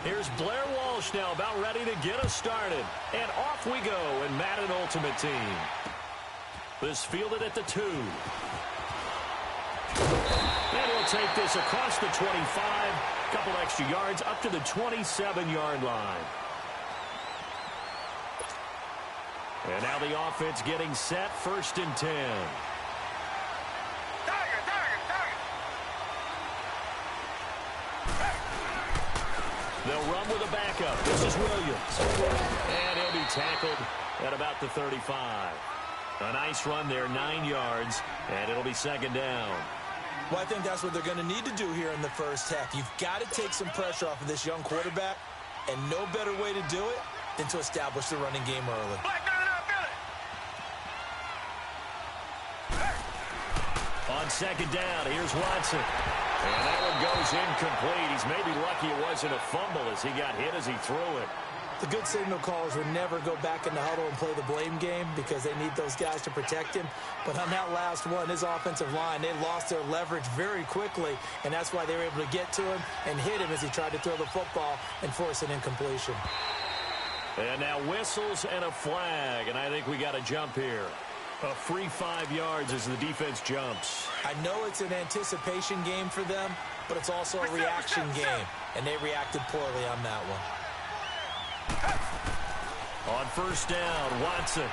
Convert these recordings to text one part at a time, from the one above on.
Here's Blair Walsh now about ready to get us started. And off we go in Madden Ultimate Team. This fielded at the 2. And he'll take this across the 25. Couple extra yards up to the 27-yard line. And now the offense getting set, 1st and 10. They'll run with a backup. This is Williams. And he'll be tackled at about the 35. A nice run there, 9 yards, and it'll be 2nd down. Well, I think that's what they're going to need to do here in the first half. You've got to take some pressure off of this young quarterback, and no better way to do it than to establish the running game early. On 2nd down, here's Watson. And that one goes incomplete. He's maybe lucky it wasn't a fumble as he got hit as he threw it. The good signal callers would never go back in the huddle and play the blame game because they need those guys to protect him. But on that last one, his offensive line, they lost their leverage very quickly, and that's why they were able to get to him and hit him as he tried to throw the football and force an incompletion. And now whistles and a flag, and I think we got a jump here. A free 5 yards as the defense jumps. I know it's an anticipation game for them, but it's also a reaction game, and they reacted poorly on that one. On 1st down, Watson.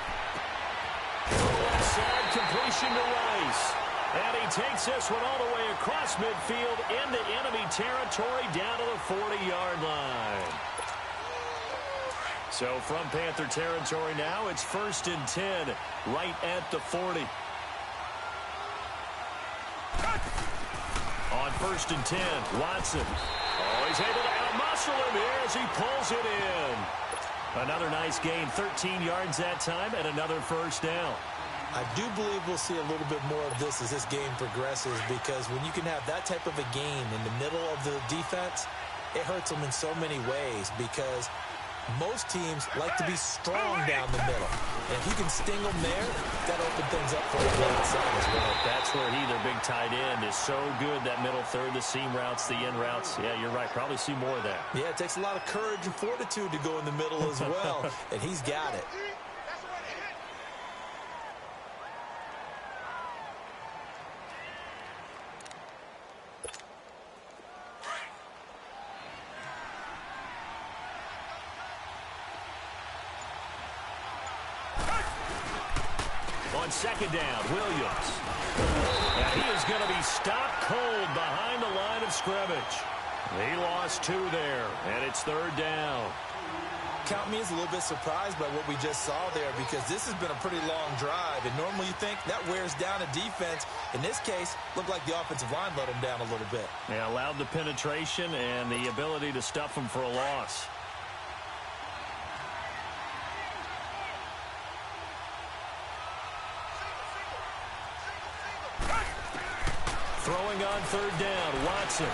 Left side completion to Rice. And he takes this one all the way across midfield into enemy territory down to the 40-yard line. So from Panther territory now, it's 1st and 10, right at the 40. On 1st and 10, Watson. Oh, he's able to outmuscle him here as he pulls it in. Another nice gain, 13 yards that time, and another 1st down. I do believe we'll see a little bit more of this as this game progresses, because when you can have that type of a gain in the middle of the defense, it hurts them in so many ways, because most teams like to be strong down the middle. And if you can sting them there, that opens things up for the outside as well. That's where he, their big tight end, is so good, that middle third, the seam routes, the in routes. Yeah, you're right. Probably see more of that. Yeah, it takes a lot of courage and fortitude to go in the middle as well, and he's got it. On 2nd down, Williams. And he is going to be stopped cold behind the line of scrimmage. He lost 2 there, and it's 3rd down. Count me as a little bit surprised by what we just saw there, because this has been a pretty long drive, and normally you think that wears down a defense. In this case, looked like the offensive line let him down a little bit. Yeah, allowed the penetration and the ability to stuff him for a loss. Throwing on 3rd down, Watson.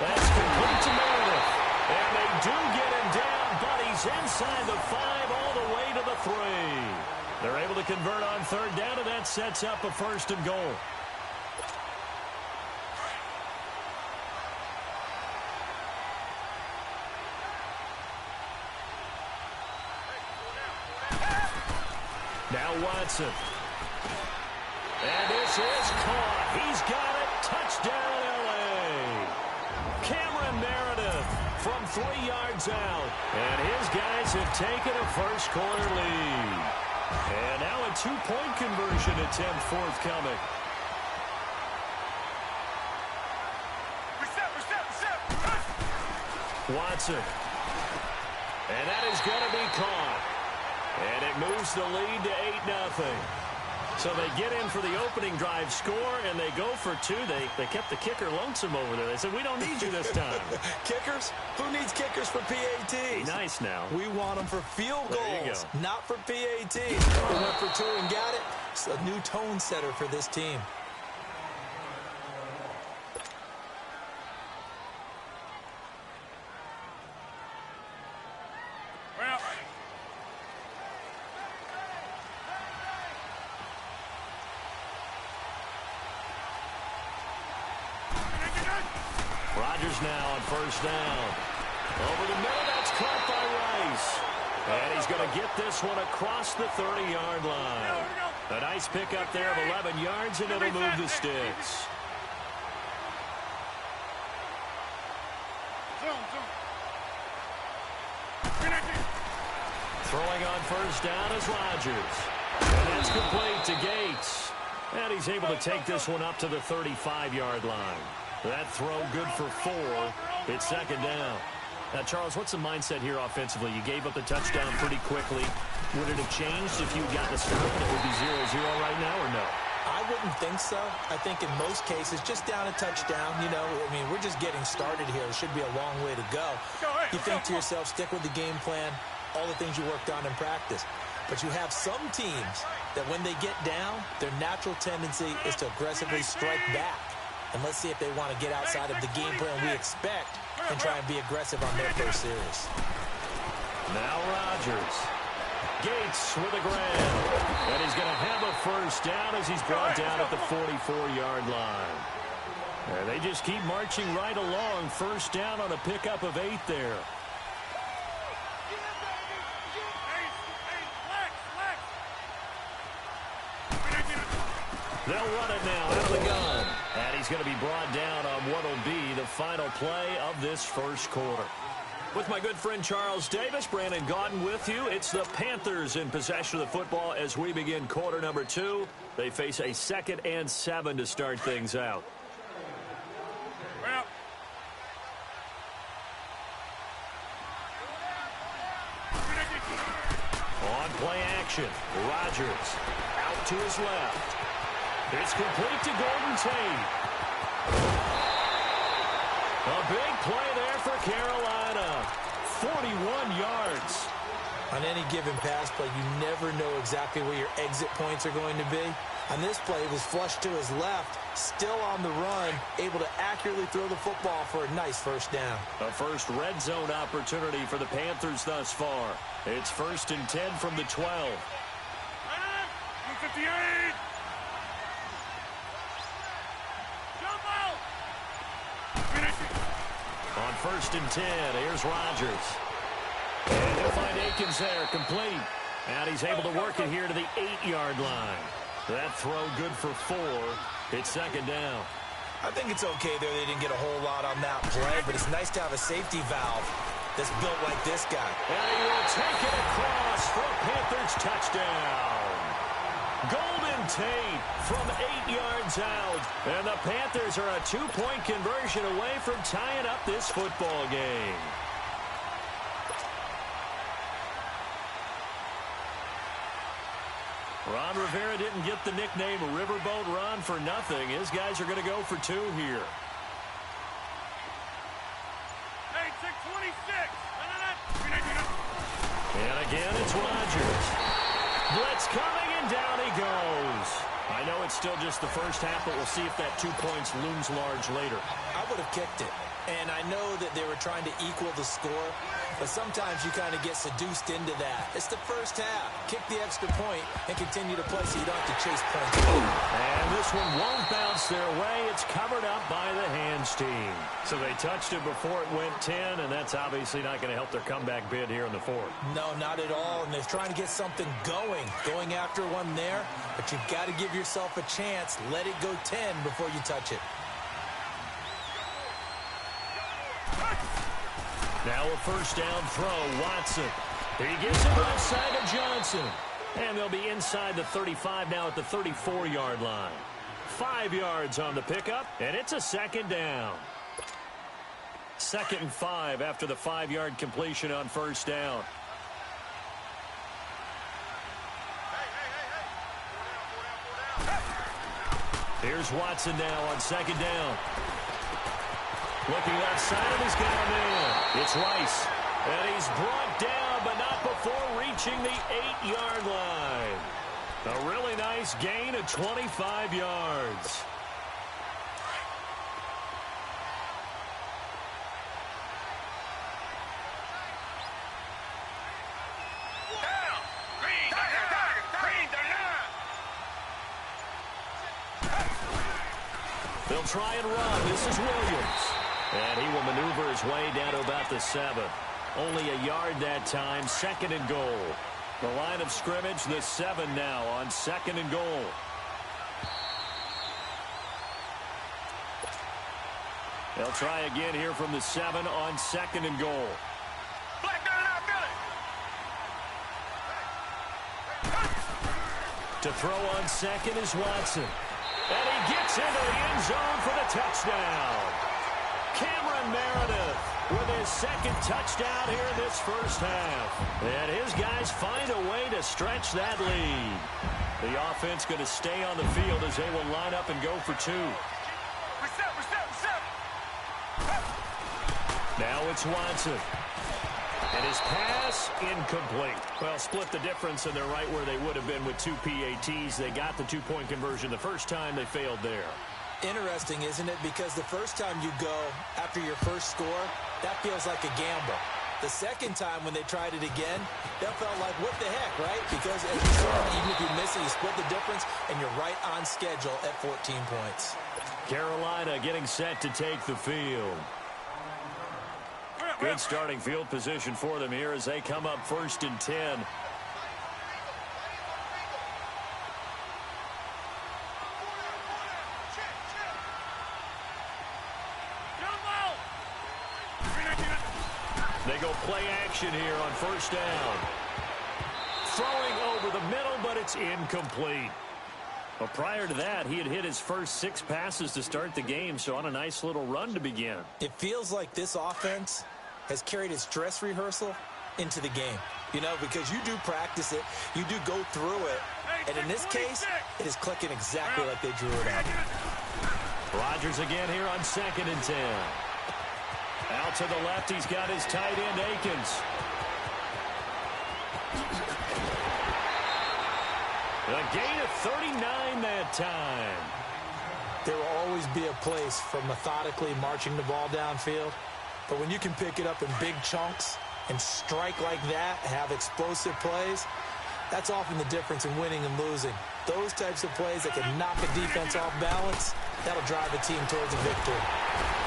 That's complete to Meredith. And they do get him down, but he's inside the 5 all the way to the 3. They're able to convert on 3rd down, and that sets up a 1st and goal. Now Watson. And this is caught. He's got it. Touchdown, L.A. Cameron Meredith from 3 yards out. And his guys have taken a first-quarter lead. And now a 2-point conversion attempt forthcoming. Watson. And that is going to be caught. And it moves the lead to 8-0. So they get in for the opening drive score, and they go for 2. They kept the kicker lonesome over there. They said, we don't need you this time. Kickers? Who needs kickers for PATs? Nice now. We want them for field goals, not for PATs. They went for 2 and got it. It's a new tone setter for this team. Rodgers now on 1st down. Over the middle, that's caught by Rice. And he's going to get this one across the 30-yard line. A nice pickup there of 11 yards, and it'll move the sticks. Throwing on first down is Rodgers. And that's complete to Gates. And he's able to take this one up to the 35-yard line. That throw good for 4. It's second down. Now, Charles, what's the mindset here offensively? You gave up the touchdown pretty quickly. Would it have changed if you had gotten a start? It would be 0-0 right now, or no? I wouldn't think so. I think in most cases, just down a touchdown, you know, I mean, we're just getting started here. It should be a long way to go. You think to yourself, stick with the game plan, all the things you worked on in practice. But you have some teams that when they get down, their natural tendency is to aggressively strike back. And let's see if they want to get outside of the game plan we expect and try and be aggressive on their first series. Now Rodgers. Gates with a grab. And he's going to have a first down as he's brought down at the 44-yard line. And they just keep marching right along. First down on a pickup of 8 there. They'll run it now out of the gun. And he's going to be brought down on what will be the final play of this first quarter. With my good friend Charles Davis, Brandon Gaudin with you. It's the Panthers in possession of the football as we begin quarter number 2. They face a 2nd and 7 to start things out. On play action, Rodgers out to his left. It's complete to Golden Tate. A big play there for Carolina. 41 yards. On any given pass play, you never know exactly where your exit points are going to be. On this play, it was flushed to his left, still on the run, able to accurately throw the football for a nice first down. A first red zone opportunity for the Panthers thus far. It's 1st and 10 from the 12. 58. On 1st and 10, here's Rodgers. And he'll find Akins there, complete. And he's able to work it here to the 8-yard line. That throw good for 4. It's second down. I think it's okay there. They didn't get a whole lot on that play, but it's nice to have a safety valve that's built like this guy. And he will take it across for a Panthers touchdown. Golden Tate from 8 yards out. And the Panthers are a 2-point conversion away from tying up this football game. Ron Rivera didn't get the nickname Riverboat Ron for nothing. His guys are going to go for 2 here. Hey, 626. And again, it's Rodgers. Blitz coming, and down he goes. I know it's still just the first half, but we'll see if that 2 points looms large later. I would have kicked it. And I know that they were trying to equal the score, but sometimes you kind of get seduced into that. It's the first half. Kick the extra point and continue to play so you don't have to chase points. And this one won't bounce their way. It's covered up by the hands team. So they touched it before it went 10, and that's obviously not going to help their comeback bid here in the 4th. No, not at all. And they're trying to get something going after one there. But you've got to give yourself a chance. Let it go 10 before you touch it. Now a first down throw, Watson. He gives it left side to Johnson. And they'll be inside the 35 now at the 34-yard line. 5 yards on the pickup, and it's a second down. 2nd and 5 after the 5-yard completion on first down. Here's Watson now on 2nd down. Looking left side, and he's got a man. It's Rice. And he's brought down, but not before reaching the 8-yard line. A really nice gain of 25 yards. They'll try and run. This is Williams. And he will maneuver his way down to about the 7. Only a yard that time, 2nd and goal. The line of scrimmage, the 7 now on 2nd and goal. They'll try again here from the 7 on 2nd and goal. To throw on 2nd is Watson. And he gets into the end zone for the touchdown. Cameron Meredith with his 2nd touchdown here in this first half. And his guys find a way to stretch that lead. The offense going to stay on the field as they will line up and go for 2. Now it's Watson. And his pass incomplete. Well, split the difference, and they're right where they would have been with 2 PATs. They got the 2-point conversion the first time. They failed there. Interesting, isn't it? Because the first time you go after your first score, that feels like a gamble. The second time when they tried it again, that felt like, what the heck, right? Because as you saw, even if you miss it, you split the difference, and you're right on schedule at 14 points. Carolina getting set to take the field. Good starting field position for them here as they come up 1st and 10. They go play action here on 1st down. Throwing over the middle, but it's incomplete. Well, prior to that, he had hit his first 6 passes to start the game, so on a nice little run to begin. It feels like this offense has carried its dress rehearsal into the game. You know, because you do practice it, you do go through it, and in this case, it is clicking exactly like they drew it up. Rodgers again here on 2nd and 10. Out to the left, he's got his tight end, Akins. A gain of 39 that time. There will always be a place for methodically marching the ball downfield. But when you can pick it up in big chunks and strike like that, have explosive plays, that's often the difference in winning and losing. Those types of plays that can knock a defense off balance, that'll drive a team towards a victory.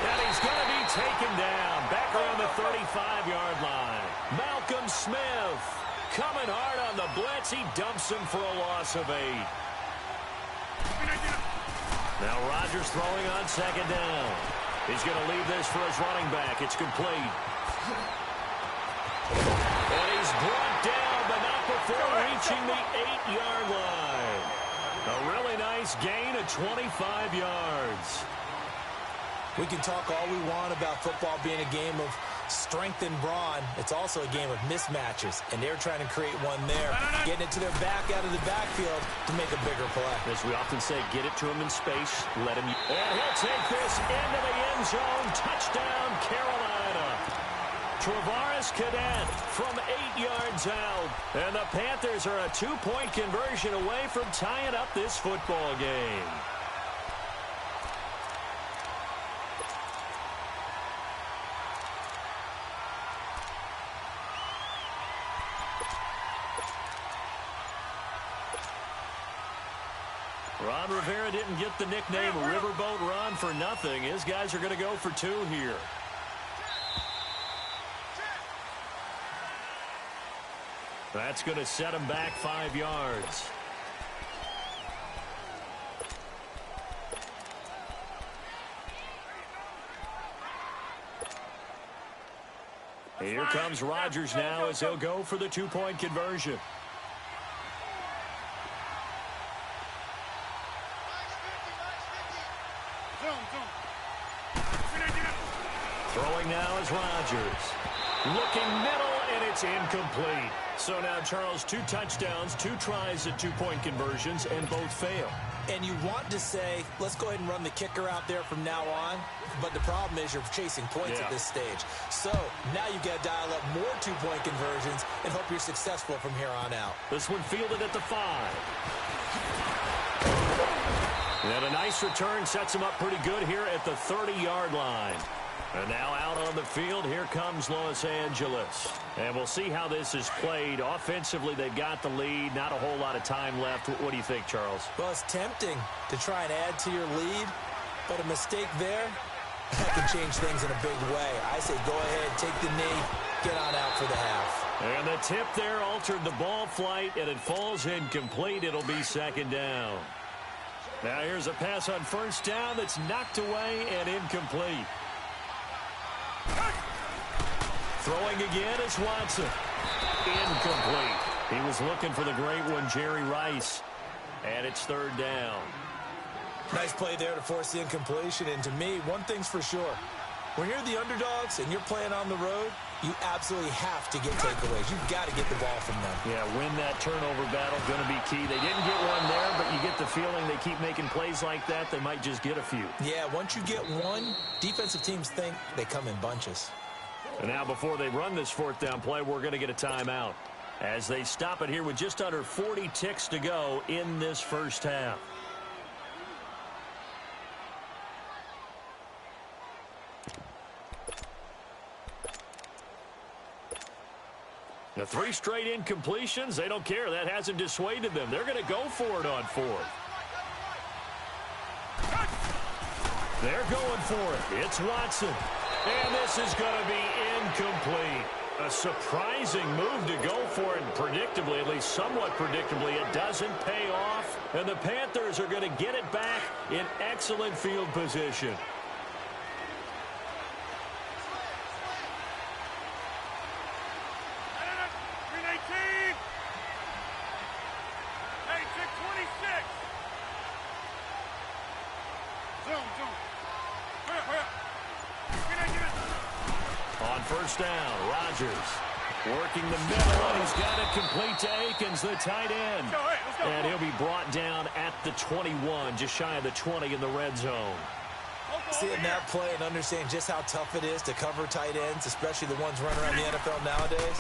And he's going to be taken down back around the 35-yard line. Malcolm Smith coming hard on the blitz. He dumps him for a loss of 8. Now Rodgers throwing on 2nd down. He's going to leave this for his running back. It's complete. And he's brought down, but not before reaching the 8-yard line. A really nice gain of 25 yards. We can talk all we want about football being a game of strength and brawn. It's also a game of mismatches, and they're trying to create one there, getting it to their back out of the backfield to make a bigger play. As we often say, get it to him in space, let him. And he'll take this into the end zone. Touchdown, Carolina. Travaris Cadet from 8 yards out. And the Panthers are a 2-point conversion away from tying up this football game. Ron Rivera didn't get the nickname Riverboat Ron for nothing. His guys are going to go for 2 here. That's going to set him back 5 yards. Here comes Rodgers now as he'll go for the 2-point conversion. Throwing now is Rodgers. Looking middle, and it's incomplete. So now, Charles, 2 touchdowns, 2 tries at 2-point conversions, and both fail. And you want to say, let's go ahead and run the kicker out there from now on. But the problem is you're chasing points at this stage. So now you've got to dial up more 2-point conversions and hope you're successful from here on out. This one fielded at the 5. And a nice return sets him up pretty good here at the 30-yard line. And now out on the field, here comes Los Angeles. And we'll see how this is played. Offensively, they've got the lead. Not a whole lot of time left. What do you think, Charles? Well, it's tempting to try and add to your lead, but a mistake there That can change things in a big way. I say go ahead, take the knee, get on out for the half. And the tip there altered the ball flight, and it falls incomplete. It'll be second down. Now here's a pass on first down that's knocked away and incomplete. Throwing again is Watson. Incomplete. He was looking for the great one, Jerry Rice. And it's third down. Nice play there to force the incompletion. And to me, one thing's for sure. When you're the underdogs and you're playing on the road, you absolutely have to get takeaways. You've got to get the ball from them. Yeah, win that turnover battle, going to be key. They didn't get one there, but you get the feeling they keep making plays like that, they might just get a few. Yeah, once you get one, defensive teams think they come in bunches. And now before they run this fourth down play, we're going to get a timeout as they stop it here with just under 40 ticks to go in this first half. The 3 straight incompletions, they don't care. That hasn't dissuaded them. They're going to go for it on fourth. They're going for it. It's Watson. And this is going to be incomplete. A surprising move to go for it. Predictably, at least somewhat predictably, it doesn't pay off. And the Panthers are going to get it back in excellent field position. On first down, Rodgers working the middle, and he's got it complete to Akins, the tight end. And he'll be brought down at the 21, just shy of the 20 in the red zone. Seeing that play and understanding just how tough it is to cover tight ends, especially the ones running around the NFL nowadays,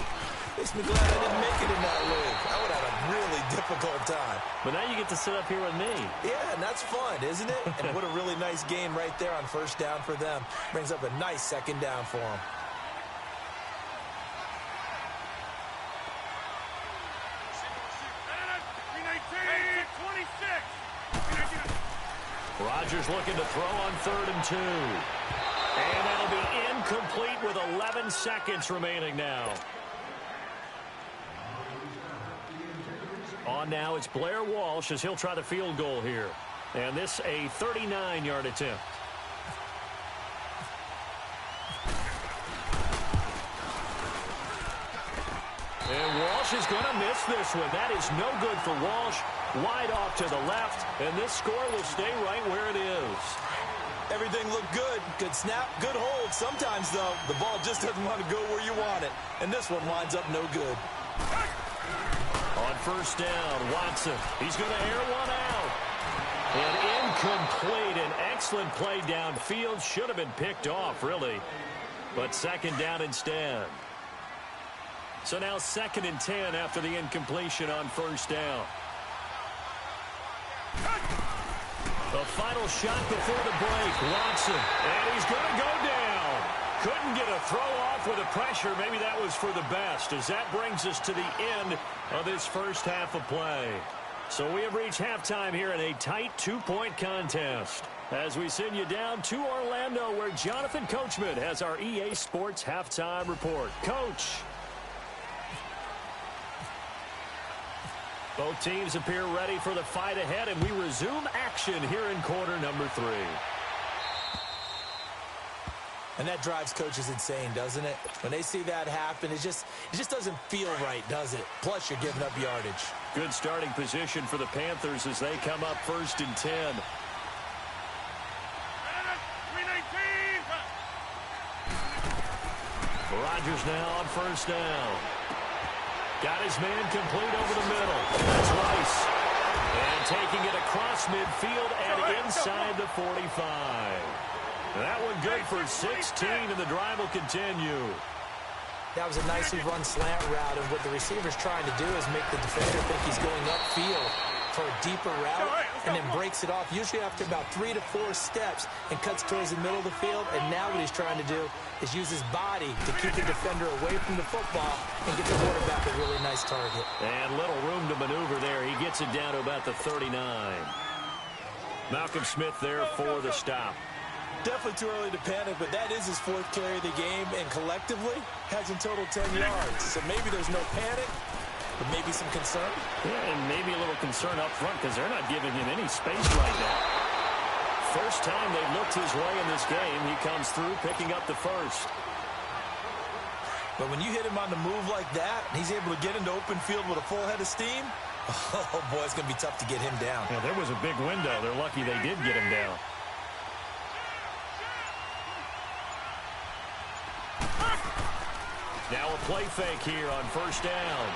makes me glad I didn't make it in that league. I would have a really difficult time. But now you get to sit up here with me. Yeah, and that's fun, isn't it? And what a really nice game right there on first down for them. Brings up a nice second down for them. Rodgers looking to throw on 3rd and 2. And that'll be incomplete with 11 seconds remaining now. On now, it's Blair Walsh as he'll try the field goal here. And this a 39-yard attempt. And Walsh is going to miss this one. That is no good for Walsh. Wide off to the left, and this score will stay right where it is. Everything looked good. Good snap, good hold. Sometimes, though, the ball just doesn't want to go where you want it. And this one winds up no good. On first down, Watson. He's going to air one out. And incomplete. An excellent play downfield. Should have been picked off, really. But second down instead. So now 2nd and 10 after the incompletion on first down. The final shot before the break, Watson, and he's going to go down. Couldn't get a throw off with the pressure. Maybe that was for the best, as that brings us to the end of this first half of play. So we have reached halftime here in a tight 2-point contest, as we send you down to Orlando, where Jonathan Coachman has our EA Sports halftime report. Coach. Both teams appear ready for the fight ahead, and we resume action here in quarter number 3. And that drives coaches insane, doesn't it? When they see that happen, it just doesn't feel right, does it? Plus, you're giving up yardage. Good starting position for the Panthers as they come up 1st and 10. Rodgers now on first down. Got his man complete over the middle. That's Rice. And taking it across midfield and inside the 45. That one good for 16, and the drive will continue. That was a nicely run slant route, and what the receiver's trying to do is make the defender think he's going upfield for a deeper route, and then breaks it off, usually after about 3 to 4 steps, and cuts towards the middle of the field. And now what he's trying to do is use his body to keep the defender away from the football and get the quarterback a really nice target. And little room to maneuver there. He gets it down to about the 39. Malcolm Smith there for the stop. Definitely too early to panic, but that is his 4th carry of the game, and collectively has in total 10 yards. So maybe there's no panic, but maybe some concern. Yeah, and maybe a little concern up front because they're not giving him any space right now. First time they've looked his way in this game, he comes through picking up the first. But when you hit him on the move like that, and he's able to get into open field with a full head of steam, oh, boy, it's going to be tough to get him down. Yeah, there was a big window. They're lucky they did get him down. Now a play fake here on first down.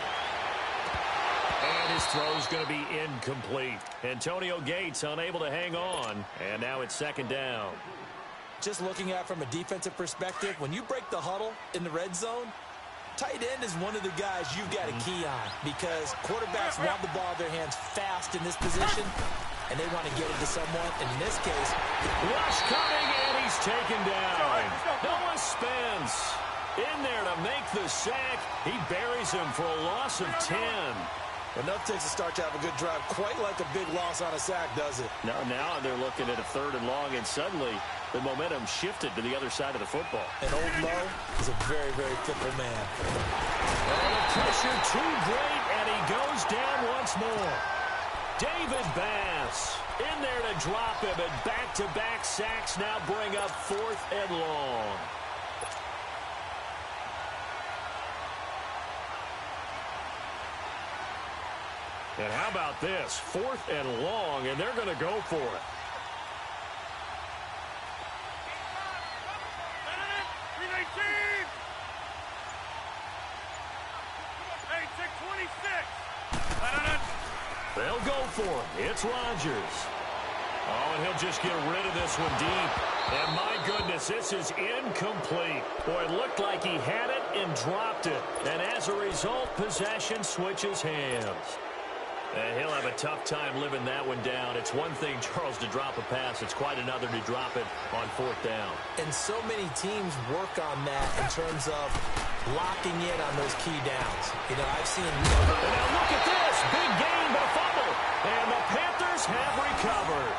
And his throw's going to be incomplete. Antonio Gates unable to hang on. And now it's second down. Just looking at it from a defensive perspective, when you break the huddle in the red zone, tight end is one of the guys you've got to key on because quarterbacks want the ball in their hands fast in this position, and they want to get it to someone. And in this case, rush coming, and he's taken down. Noah Spence in there to make the sack. He buries him for a loss of 10. Enough takes a start to have a good drive. Quite like a big loss on a sack, does it? Now they're looking at a 3rd and long, and suddenly the momentum shifted to the other side of the football. And Old Mo is a very, very fickle man. And the pressure too great, and he goes down once more. David Bass in there to drop him, and back-to-back sacks now bring up 4th and long. And how about this? 4th and long, and they're going to go for it. They'll go for it. It's Rodgers. Oh, and he'll just get rid of this one deep. And my goodness, this is incomplete. Boy, it looked like he had it and dropped it. And as a result, possession switches hands. And he'll have a tough time living that one down. It's one thing, Charles, to drop a pass. It's quite another to drop it on 4th down. And so many teams work on that in terms of locking in on those key downs. You know, I've seen... And now look at this. Big gain, but a fumble. And the Panthers have recovered.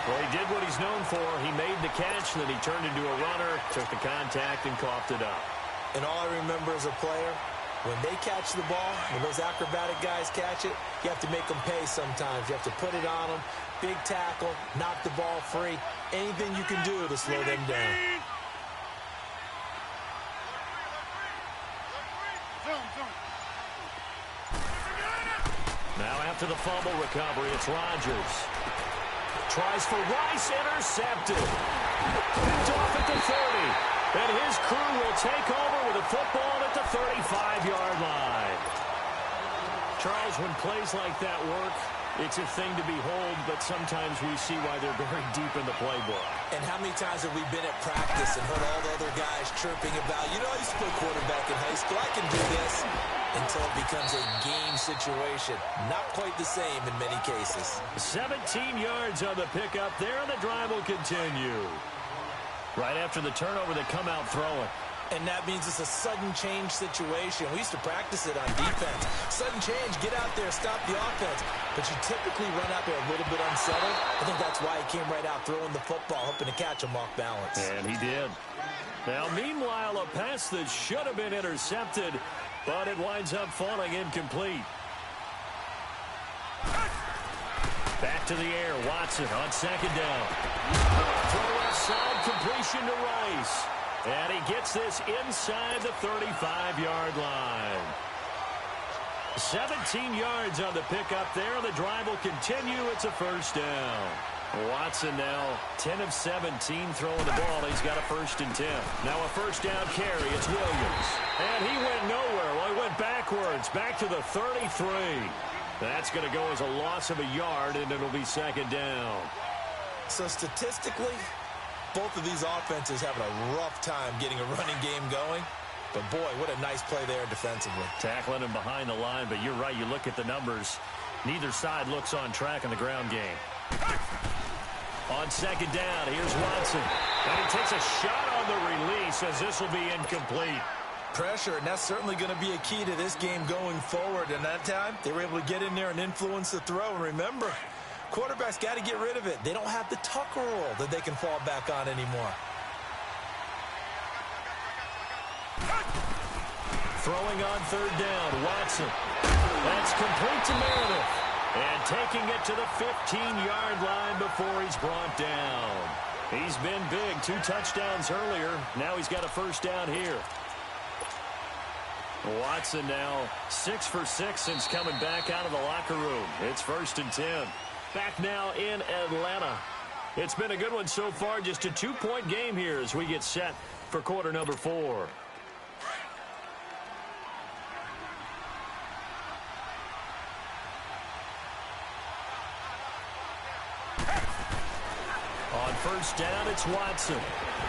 Well, he did what he's known for. He made the catch, then he turned into a runner, took the contact, and coughed it up. And all I remember as a player, when they catch the ball, when those acrobatic guys catch it, you have to make them pay sometimes. You have to put it on them, big tackle, knock the ball free. Anything you can do to slow them down. Now after the fumble recovery, it's Rodgers. Tries for Rice, intercepted. Picked off at the 30. And his crew will take over with a football at the 35-yard line. Charles, when plays like that work, it's a thing to behold, but sometimes we see why they're very deep in the playbook. And how many times have we been at practice and heard all the other guys chirping about, you know, I used to play quarterback in high school, I can do this, until it becomes a game situation. Not quite the same in many cases. 17 yards on the pickup there, and the drive will continue. Right after the turnover, they come out throwing. And that means it's a sudden change situation. We used to practice it on defense. Sudden change, get out there, stop the offense. But you typically run out there a little bit unsettled. I think that's why he came right out throwing the football, hoping to catch him off balance. And he did. Now, meanwhile, a pass that should have been intercepted, but it winds up falling incomplete. Back to the air, Watson on second down. Throw left side, completion to Rice. And he gets this inside the 35-yard line. 17 yards on the pickup there. The drive will continue. It's a first down. Watson now 10 of 17 throwing the ball. He's got a 1st and 10. Now a first down carry. It's Williams. And he went nowhere. Well, he went backwards, back to the 33. That's going to go as a loss of a yard, and it'll be second down. So statistically, both of these offenses having a rough time getting a running game going. But, boy, what a nice play there defensively. Tackling him behind the line, but you're right. You look at the numbers. Neither side looks on track in the ground game. On second down, here's Watson. And he takes a shot on the release as this will be incomplete. Pressure, and that's certainly going to be a key to this game going forward. And that time, they were able to get in there and influence the throw. And remember, Quarterback's got to get rid of it. They don't have the tuck rule that they can fall back on anymore. Throwing on third down, Watson. That's complete to Meredith. And taking it to the 15-yard line before he's brought down. He's been big, 2 touchdowns earlier. Now he's got a first down here. Watson now 6 for 6 since coming back out of the locker room. It's 1st and 10. Back now in Atlanta. It's been a good one so far. Just a 2-point game here as we get set for quarter number 4. On first down, it's Watson.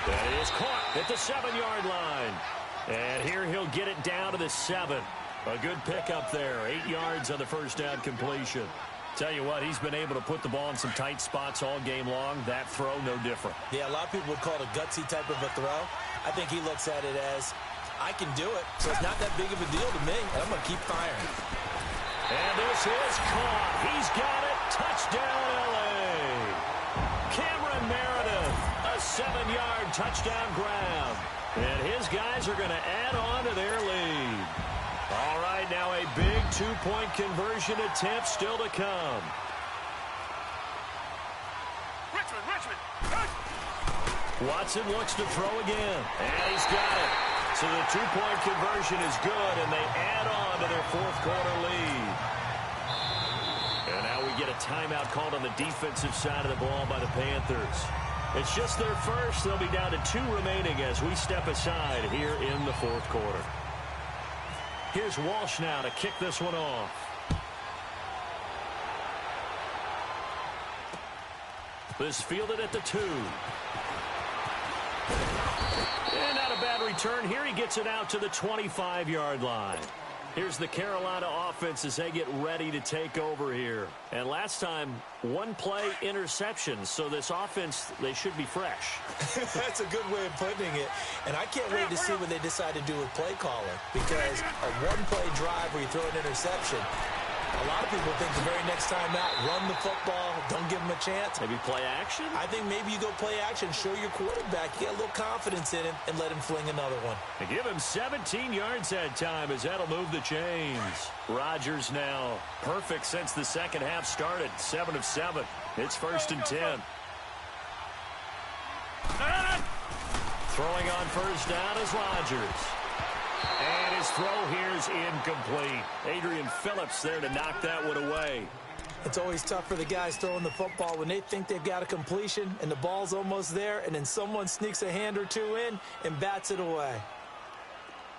That is caught at the 7-yard line. And here he'll get it down to the 7. A good pickup there. 8 yards on the first down completion. Tell you what, he's been able to put the ball in some tight spots all game long. That throw, no different. Yeah, a lot of people would call it a gutsy type of a throw. I think he looks at it as, I can do it, so it's not that big of a deal to me. I'm going to keep firing. And this is caught. He's got it. Touchdown, L.A. Cameron Meredith, a 7-yard touchdown grab. And his guys are going to add on to their lead. All right, now a big 2-point conversion attempt still to come. Richmond. Watson looks to throw again. And he's got it. So the 2-point conversion is good, and they add on to their 4th quarter lead. And now we get a timeout called on the defensive side of the ball by the Panthers. It's just their first. They'll be down to 2 remaining as we step aside here in the 4th quarter. Here's Walsh now to kick this one off. This fielded at the 2. And not a bad return. Here he gets it out to the 25-yard line. Here's the Carolina offense as they get ready to take over here. And last time, 1-play interception. So this offense, they should be fresh. That's a good way of putting it. And I can't wait to see what they decide to do with play calling. Because a 1-play drive where you throw an interception, a lot of people think the very next time out, run the football, don't give him a chance. Maybe play action? I think maybe you go play action, show your quarterback, get a little confidence in him, and let him fling another one. And give him 17 yards that time as that'll move the chains. Rodgers now perfect since the second half started, 7 of 7. It's 1st and 10. Throwing on first down is Rodgers. And his throw here is incomplete. Adrian Phillips there to knock that one away. It's always tough for the guys throwing the football when they think they've got a completion and the ball's almost there, and then someone sneaks a hand or two in and bats it away.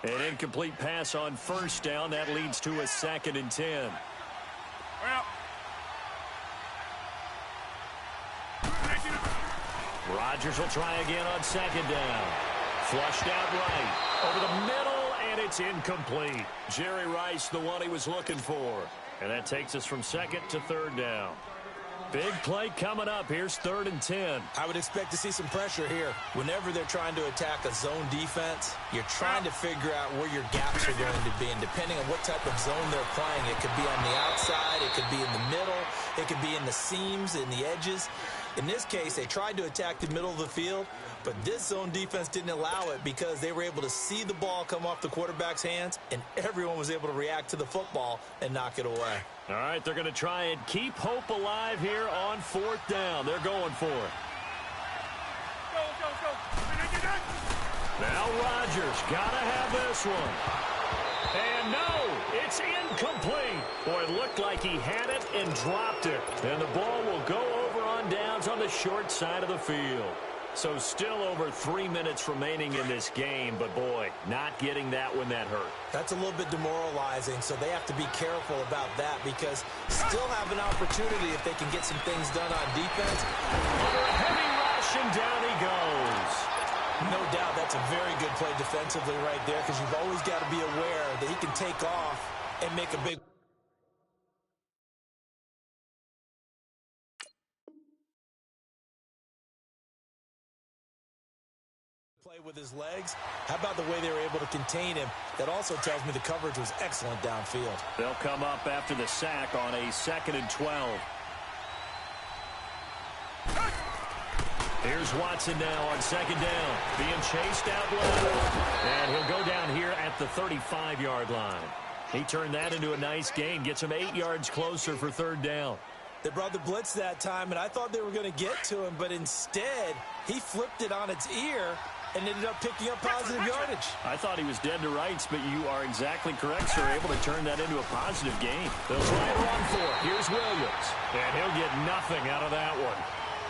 An incomplete pass on first down. That leads to a 2nd and 10. Rodgers will try again on 2nd down. Flushed out right. Over the middle, and it's incomplete. Jerry Rice, the one he was looking for. And that takes us from 2nd to 3rd down. Big play coming up. Here's 3rd and 10. I would expect to see some pressure here. Whenever they're trying to attack a zone defense, you're trying to figure out where your gaps are going to be. And depending on what type of zone they're playing, it could be on the outside, it could be in the middle, it could be in the seams, in the edges. In this case, they tried to attack the middle of the field, but this zone defense didn't allow it because they were able to see the ball come off the quarterback's hands, and everyone was able to react to the football and knock it away. All right, they're going to try and keep hope alive here on 4th down. They're going for it. Go. Now Rodgers got to have this one. And no, it's incomplete. Boy, it looked like he had it and dropped it. And the ball will go over on downs on the short side of the field. So still over 3 minutes remaining in this game, but boy, not getting that when that hurt. That's a little bit demoralizing, so they have to be careful about that because still have an opportunity if they can get some things done on defense. Under a heavy rush, and down he goes. No doubt that's a very good play defensively right there because you've always got to be aware that he can take off and make a big play with his legs. How about the way they were able to contain him? That also tells me the coverage was excellent downfield. They'll come up after the sack on a 2nd and 12. Here's Watson now on second down, being chased out left. And he'll go down here at the 35-yard line. He turned that into a nice gain, gets him 8 yards closer for third down. They brought the blitz that time, and I thought they were going to get to him, but instead he flipped it on its ear and ended up picking up positive yardage. I thought he was dead to rights, but you are exactly correct, sir. Able to turn that into a positive gain. They'll try and run for it. Here's Williams, and he'll get nothing out of that one.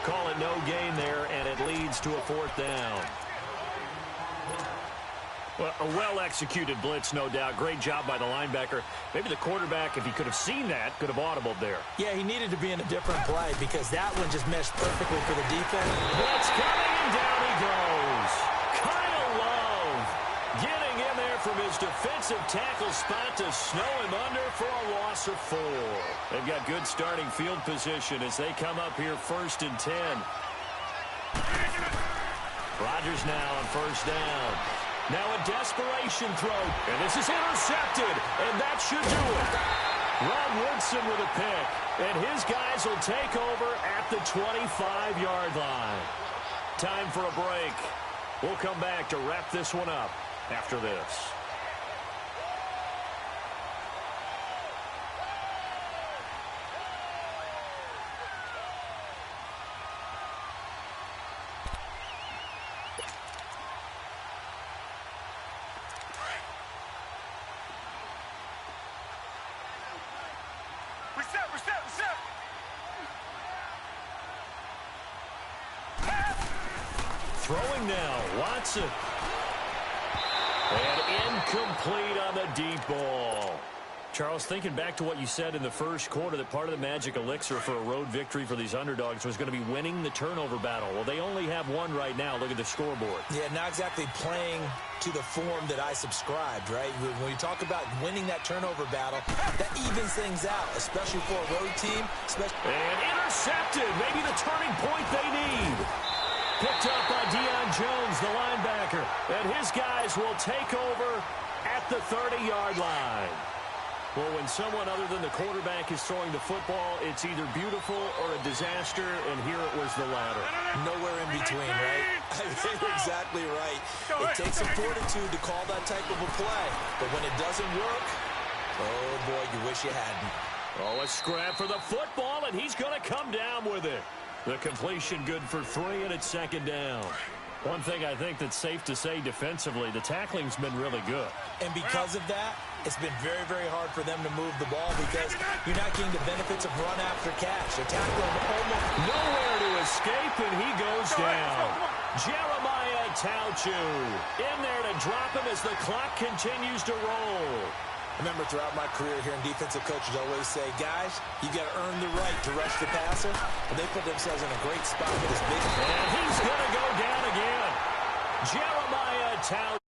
Call it no gain there, and it leads to a fourth down. Well, a well-executed blitz, no doubt. Great job by the linebacker. Maybe the quarterback, if he could have seen that, could have audibled there. Yeah, he needed to be in a different play because that one just meshed perfectly for the defense. Blitz coming, and down he goes. Kyle Love getting in there from his defensive tackle spot to snow him under for a loss of 4. They've got good starting field position as they come up here 1st and 10. Rodgers now on first down. Now a desperation throw, and this is intercepted, and that should do it. Rod Woodson with a pick, and his guys will take over at the 25-yard line. Time for a break. We'll come back to wrap this one up after this. Throwing now, Watson. And incomplete on the deep ball. Charles, thinking back to what you said in the first quarter, that part of the magic elixir for a road victory for these underdogs was going to be winning the turnover battle. Well, they only have one right now. Look at the scoreboard. Yeah, not exactly playing to the form that I subscribed, right? When you talk about winning that turnover battle, that evens things out, especially for a road team. And intercepted. Maybe the turning point they need. Picked up by Deion Jones, the linebacker. And his guys will take over at the 30-yard line. Well, when someone other than the quarterback is throwing the football, it's either beautiful or a disaster, and here it was the latter. Nowhere in between, right? You're exactly right. It takes some fortitude to call that type of a play, but when it doesn't work, oh, boy, you wish you hadn't. Oh, a scrap for the football, and he's going to come down with it. The completion good for 3, and it's second down. One thing I think that's safe to say defensively, the tackling's been really good. And because of that, it's been very, very hard for them to move the ball because you're not getting the benefits of run after catch. They're tackling almost nowhere to escape, and he goes down. Jeremiah Tauchu in there to drop him as the clock continues to roll. I remember throughout my career here in defensive coaches always say, guys, you got to earn the right to rush the passer. And they put themselves in a great spot with this big. And he's going to go down again. Jeremiah Tauchu.